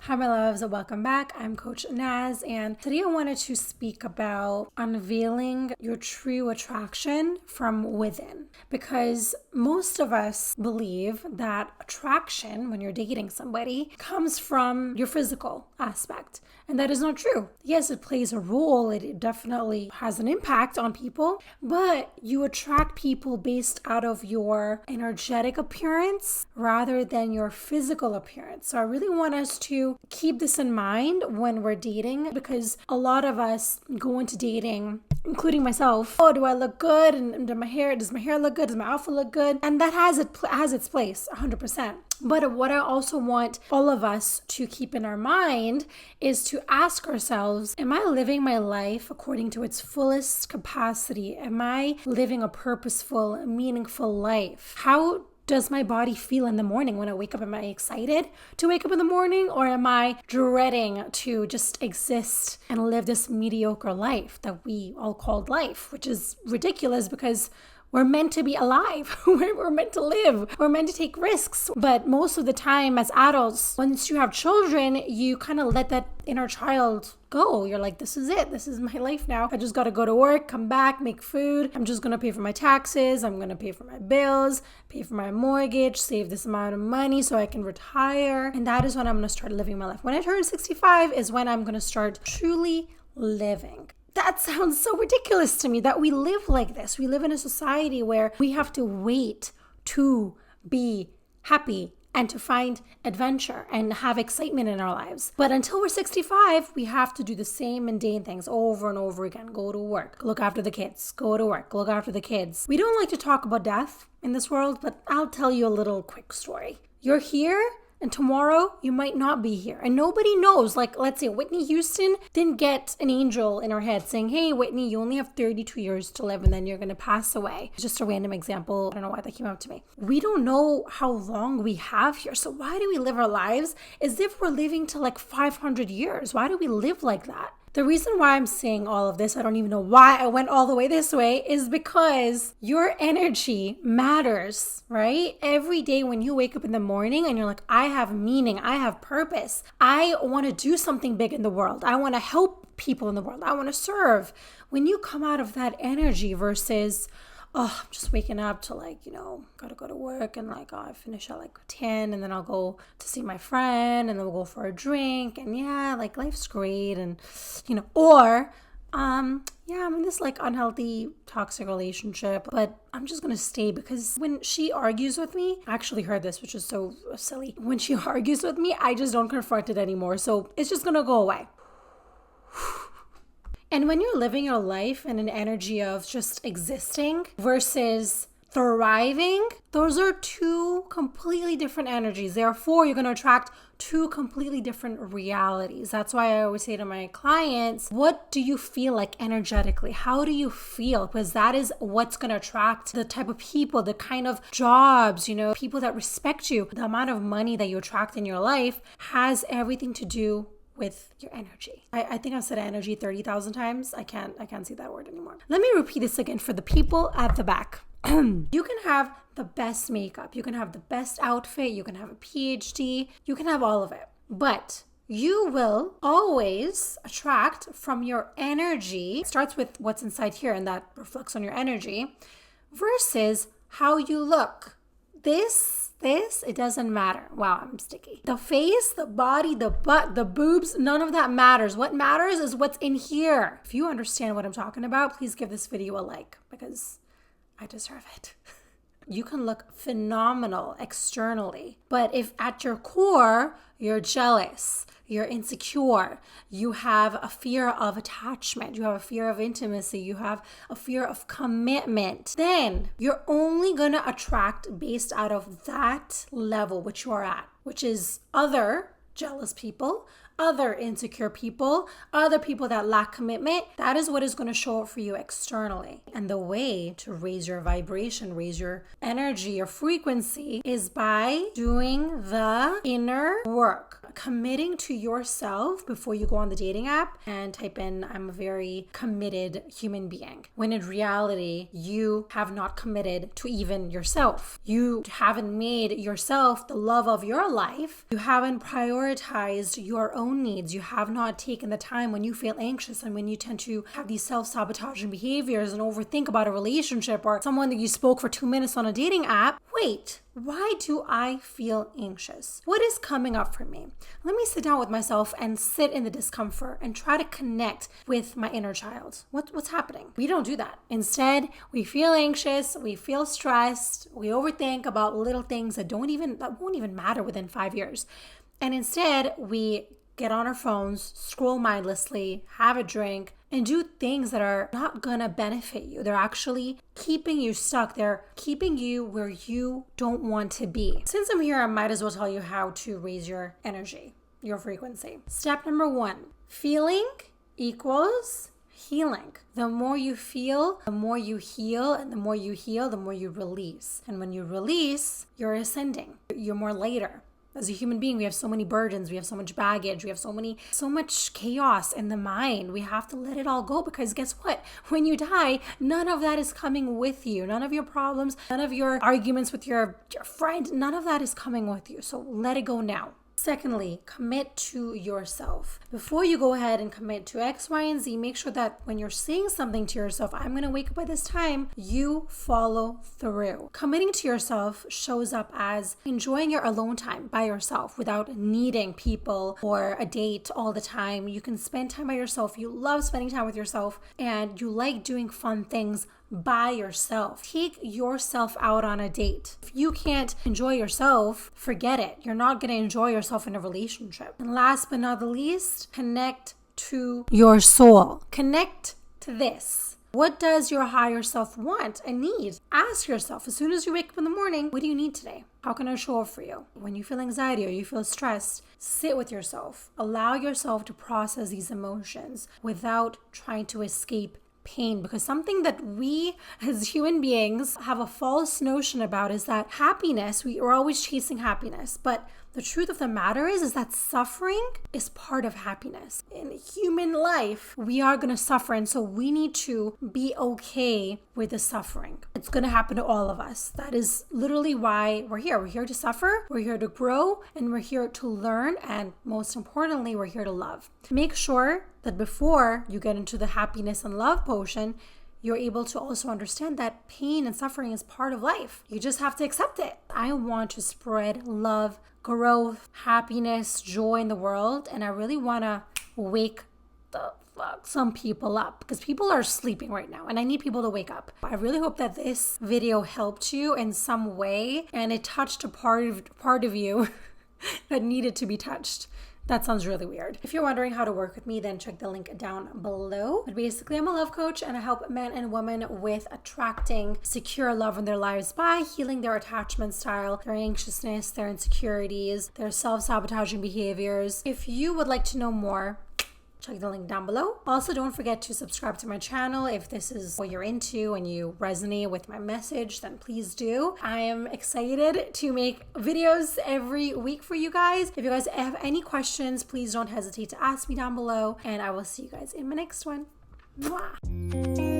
Hi, my loves, and welcome back. I'm Coach Naz, and today I wanted to speak about unveiling your true attraction from within. Because most of us believe that attraction, when you're dating somebody, comes from your physical aspect. And that is not true. Yes, it plays a role. It definitely has an impact on people, but you attract people based out of your energetic appearance rather than your physical appearance. So I really want us to keep this in mind when we're dating, because a lot of us go into dating, including myself. Oh, do I look good? And does my hair look good? Does my outfit look good? And that has its place, 100%. But what I also want all of us to keep in our mind is to ask ourselves, am I living my life according to its fullest capacity? Am I living a purposeful, meaningful life? How does my body feel in the morning when I wake up? Am I excited to wake up in the morning, or am I dreading to just exist and live this mediocre life that we all called life, which is ridiculous because we're meant to be alive. We're meant to live. We're meant to take risks. But most of the time as adults, once you have children, you kind of let that inner child go. You're like, this is it. This is my life now. I just got to go to work, come back, make food. I'm just going to pay for my taxes. I'm going to pay for my bills, pay for my mortgage, save this amount of money so I can retire. And that is when I'm going to start living my life. When I turn 65 is when I'm going to start truly living. That sounds so ridiculous to me that we live like this. We live in a society where we have to wait to be happy and to find adventure and have excitement in our lives. But until we're 65, we have to do the same mundane things over and over again. Go to work, look after the kids, go to work, look after the kids. We don't like to talk about death in this world, but I'll tell you a little quick story. You're here, and tomorrow you might not be here. And nobody knows. Like, let's say Whitney Houston didn't get an angel in her head saying, hey, Whitney, you only have 32 years to live and then you're going to pass away. Just a random example. I don't know why that came up to me. We don't know how long we have here. So why do we live our lives as if we're living to like 500 years? Why do we live like that? The reason why I'm saying all of this, I don't even know why I went all the way this way, is because your energy matters, right? Every day when you wake up in the morning and you're like, I have meaning, I have purpose, I want to do something big in the world, I want to help people in the world, I want to serve. When you come out of that energy versus, oh, I'm just waking up to gotta go to work and I finish at 10 and then I'll go to see my friend and then we'll go for a drink and life's great and, or, I'm in this unhealthy, toxic relationship, but I'm just gonna stay because when she argues with me, I actually heard this, which is so silly. When she argues with me, I just don't confront it anymore. So it's just gonna go away. And when you're living your life in an energy of just existing versus thriving, those are two completely different energies. Therefore, you're going to attract two completely different realities. That's why I always say to my clients, what do you feel like energetically? How do you feel? Because that is what's going to attract the type of people, the kind of jobs, people that respect you. The amount of money that you attract in your life has everything to do with your energy. I think I've said energy 30,000 times. I can't say that word anymore. Let me repeat this again for the people at the back. You can have the best makeup. You can have the best outfit. You can have a PhD. You can have all of it. But you will always attract from your energy. It starts with what's inside here and that reflects on your energy versus how you look. This, it doesn't matter. Wow, I'm sticky. The face, the body, the butt, the boobs, none of that matters. What matters is what's in here. If you understand what I'm talking about, please give this video a like because I deserve it. You can look phenomenal externally, but if at your core, you're jealous, you're insecure, you have a fear of attachment, you have a fear of intimacy, you have a fear of commitment, then you're only going to attract based out of that level which you are at, which is other jealous people, other insecure people, other people that lack commitment. That is what is going to show up for you externally. And the way to raise your vibration, raise your energy, your frequency is by doing the inner work. committing to yourself before you go on the dating app and type in, I'm a very committed human being. When in reality, you have not committed to even yourself. You haven't made yourself the love of your life. You haven't prioritized your own needs. You have not taken the time when you feel anxious and when you tend to have these self-sabotaging behaviors and overthink about a relationship or someone that you spoke for 2 minutes on a dating app. Wait, why do I feel anxious? What is coming up for me? Let me sit down with myself and sit in the discomfort and try to connect with my inner child. What's happening? We don't do that. Instead, we feel anxious, we feel stressed, we overthink about little things that won't even matter within 5 years. And instead, we get on our phones, scroll mindlessly, have a drink, and do things that are not gonna benefit you. They're actually keeping you stuck. They're keeping you where you don't want to be. Since I'm here, I might as well tell you how to raise your energy, your frequency. Step number 1, feeling equals healing. The more you feel, the more you heal, and the more you heal, the more you release. And when you release, you're ascending. You're more lighter. As a human being, we have so many burdens, we have so much baggage, we have so much chaos in the mind. We have to let it all go, because guess what? When you die, none of that is coming with you. None of your problems, none of your arguments with your friend, none of that is coming with you. So let it go now. Secondly, commit to yourself. Before you go ahead and commit to X, Y, and Z, make sure that when you're saying something to yourself, I'm going to wake up at this time, you follow through. Committing to yourself shows up as enjoying your alone time by yourself without needing people or a date all the time. You can spend time by yourself. You love spending time with yourself and you like doing fun things by yourself. Take yourself out on a date. If you can't enjoy yourself, forget it. You're not going to enjoy yourself in a relationship. And last but not the least, connect to your soul. Connect to this. What does your higher self want and need? Ask yourself as soon as you wake up in the morning, what do you need today? How can I show up for you? When you feel anxiety or you feel stressed, sit with yourself. Allow yourself to process these emotions without trying to escape pain, because something that we as human beings have a false notion about is that happiness, we're always chasing happiness, but the truth of the matter is that suffering is part of happiness. In human life, we are going to suffer, and so we need to be okay with the suffering. It's going to happen to all of us. That is literally why we're here. We're here to suffer, we're here to grow, and we're here to learn, and most importantly, we're here to love. Make sure that before you get into the happiness and love potion, you're able to also understand that pain and suffering is part of life. You just have to accept it. I want to spread love, growth, happiness, joy in the world, and I really want to wake the fuck some people up, because people are sleeping right now and I need people to wake up. I really hope that this video helped you in some way and it touched a part of you that needed to be touched. That sounds really weird. If you're wondering how to work with me, then check the link down below. But basically, I'm a love coach and I help men and women with attracting secure love in their lives by healing their attachment style, their anxiousness, their insecurities, their self-sabotaging behaviors. If you would like to know more, check the link down below. Also, don't forget to subscribe to my channel. If this is what you're into and you resonate with my message, then please do. I am excited to make videos every week for you guys. If you guys have any questions, please don't hesitate to ask me down below, and I will see you guys in my next one. Mwah.